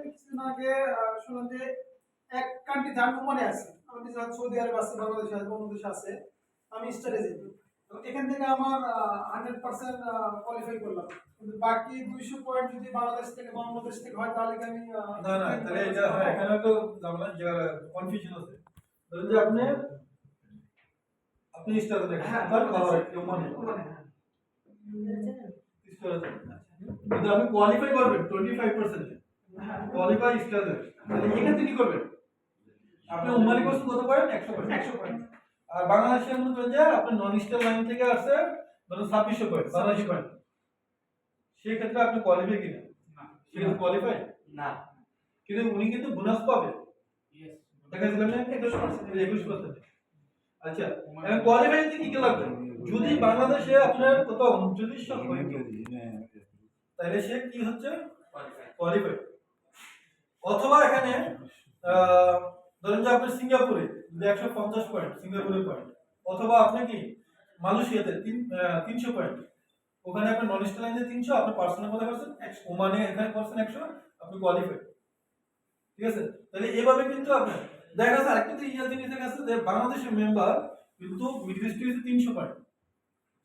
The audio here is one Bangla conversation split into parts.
কিছুদিন আগে শুনলাম যে এক কান্ট্রি ওমানে আছে, আমাদের সৌদি আরব আছে, বাংলাদেশ আছে, বাংলাদেশ আছে, আমি স্টাডি যেতে তো এখান থেকে আমার 100% কোয়ালিফাই করলাম, কিন্তু বাকি 200 পয়েন্ট যদি বাংলাদেশ থেকে হয় তাহলে কি আমি না না, তাহলে এটা হ্যাঁ, এখানে তো জানলাম যে কনফিউশন আছে। ধরুন যে আপনি স্টাডি দেখেন, হ্যাঁ তাহলে ভালো হয় ওমানে স্টাডি, কিন্তু আপনি কোয়ালিফাই করবেন 25%, কোয়ালিফাই স্টাডি, তাহলে এখান থেকে কি করবেন? আপনি ওমানে কোর্স কত পয়েন্ট? 100 পয়েন্ট। আর বাংলাদেশের মধ্যে যে আপনি নন স্টার লাইন থেকে আসছে ধরুন 2600 পয়েন্ট, 82 পয়েন্ট, সেই ক্ষেত্রে আপনি কোয়ালিফাই কিনা? না, সে কিন্তু কোয়ালিফাই না, কিন্তু উনি কিন্তু বোনাস পাবে। দেখা গেল না 21%। আচ্ছা, এখন কোয়ালিফাই কি কি লাগবে? যদি বাংলাদেশে আপনার কোথাও 3900 পয়েন্ট, তাহলে সে কি হচ্ছে? কোয়ালিফাই। অথবা এখানে ধরেন যে আপনি সিঙ্গাপুরে 150 পয়েন্ট, সিঙ্গাপুরের পয়েন্ট, অথবা আপনি কি মালয়েশিয়াতে 300 পয়েন্ট, ওখানে আপনি নন স্টার লাইনে 300, আপনি পার্সোনাল কথা করছেন 100, ওমানে এখানে করছেন 100, আপনি কোয়ালিফাই। ঠিক আছে, তাহলে এইভাবে কিন্তু আপনার দেখা যাচ্ছে আরেকটা জিনিস দেখা যাচ্ছে যে বাংলাদেশের মেম্বার কিন্তু মিডল ইস্টে 300 পয়েন্ট,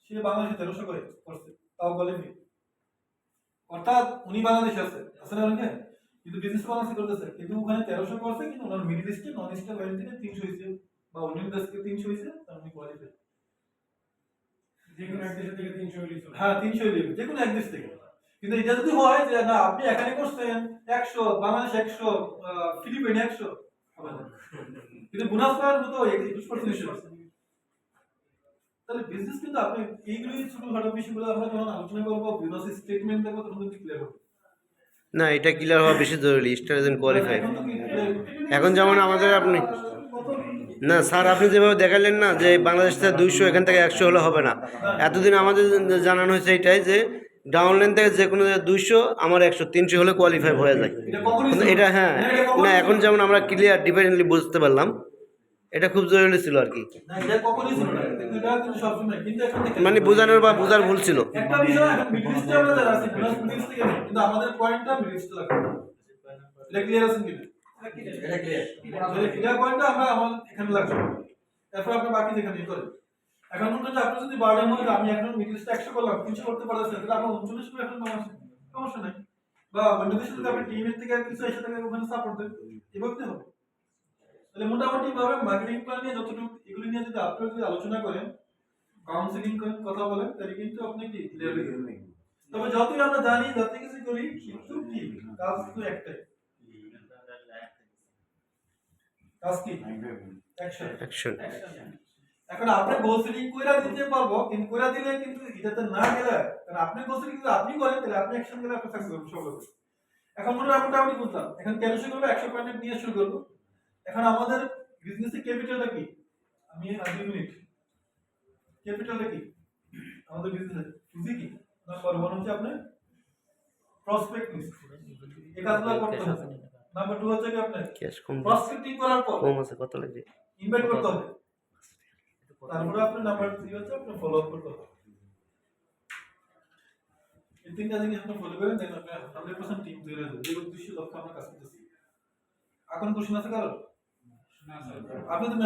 সে বাংলাদেশে 1300 করে করছে, তাও কোয়ালিফাই। অর্থাৎ উনি বাংলাদেশে আছে না অনেকে, কিন্তু বিজনেস বাংলাদেশে করতেছে, কিন্তু ওখানে 1300 করছে, কিন্তু ওনার মিডল ইস্টে নন স্টার লাইন থেকে 300 হয়েছে, বা অন্য দেশ থেকে 300 হয়েছে, তার উনি কোয়ালিফাই। যেকোনো এক দেশ থেকে 300 হলেই চলে। হ্যাঁ, 300 হলেই, যেকোনো এক দেশ থেকে। কিন্তু এটা যদি হয় যে না আপনি এখানে করছেন 100, বাংলাদেশ 100, ফিলিপাইন 100, হবে না, কিন্তু বোনাস পাওয়ার মতো 21%। তাহলে বিজনেস কিন্তু আপনি এইগুলোই ছোটখাটো বিষয়গুলো আমরা যখন আলোচনা করবো, বোনাস স্টেটমেন্ট দেখবো, তখন কিন্তু ক্লিয়ার হবে। না, এটা ক্লিয়ার হওয়া বেশি জরুরি, স্টার এজেন্ট কোয়ালিফাই। এখন যেমন আমাদের আপনি না স্যার, আপনি যেভাবে দেখালেন না যে বাংলাদেশ থেকে 200, এখান থেকে 100 হলে হবে না। এতদিন আমাদের জানানো হয়েছে এটাই যে ডাউনলাইন থেকে যে কোনো 200, আমার 100, 300 হলে কোয়ালিফাই হয়ে যায়। কিন্তু এটা হ্যাঁ, না এখন যেমন আমরা ক্লিয়ার ডিফারেন্টলি বুঝতে পারলাম, এটা খুব জরুরি ছিল আর কি, মানে বোঝানোর বা বোঝার ভুল ছিল। একটা বিষয় মিডল ইস্টে আমরা যারা আছি, বোনাস মিডল ইস্ট থেকে, কিন্তু আমাদের পয়েন্টটা মিডল ইস্টে লাগবে। এটা ক্লিয়ার আছে কিনা? এটা ক্লিয়ার। এটা পয়েন্টটা আমরা আমার এখানে লাগবে, এরপর আপনি বাকি যেখানে করেন। এখন মনে হচ্ছে আপনি যদি বারোটার মধ্যে আমি এখন মিডল ইস্টে 100 করলাম, 300 করতে পারতেছেন, তাহলে আপনার 39 করে এখন সমস্যা নাই, বা অন্য দেশে যদি আপনি টিমের থেকে কিছু এসে থাকে ওখানে সাপোর্ট দেন, এভাবে হবে। তাহলে মোটামুটি ভাবে মার্কেটিং প্ল্যান নিয়ে যতটুকু এগুলি নিয়ে যদি আপনি যদি আলোচনা করেন, কাউন্সিলিং করেন, কথা বলেন, তাহলে কিন্তু আপনি কি ক্লিয়ার হয়ে যাবেন। তবে যতই আমরা জানি, যত কিছু করি, কিন্তু কি কাজ তো একটাই, কাজ কি? অ্যাকশন। এখন আপনি গোল সেটিং কইরা দিতে পারবো, কিন্তু কইরা দিলে কিন্তু এটাতে না গেলে, কারণ আপনি গোল সেটিং যদি আপনি করেন, তাহলে আপনি অ্যাকশন গেলে আপনি সাকসেস হবে সব হবে। এখন মনে রাখুন আমি বুঝলাম, এখন 1300 করবো, 100 পয়েন্ট নিয়ে শুরু করবো। এখন আমাদের বিজনেসের ক্যাপিটালটা কি? আমি 2 মিনিট, ক্যাপিটালটা কি আমাদের বিজনেসে? পুঁজি কি? নাম্বার 1 হচ্ছে আপনার প্রসপেক্টিভ, এই কাজগুলো করতে হবে। নাম্বার 2 হচ্ছে কি আপনার ক্যাশ কম, প্রসপেক্টিং করার পর কম আছে, কত লাগবে? ইনভাইট করতে হবে। তারপরে আপনার নাম্বার 3 হচ্ছে আপনার ফলো আপ করতে হবে। এই তিনটা জিনিস আপনি ফলো করেন, দেন আপনি 100% টিম তৈরি হয়ে যাবে, যে উদ্দেশ্য লক্ষ্য আমরা কাজ করতেছি। এখন কোশ্চেন আছে কারো? না স্যার, আপনি তো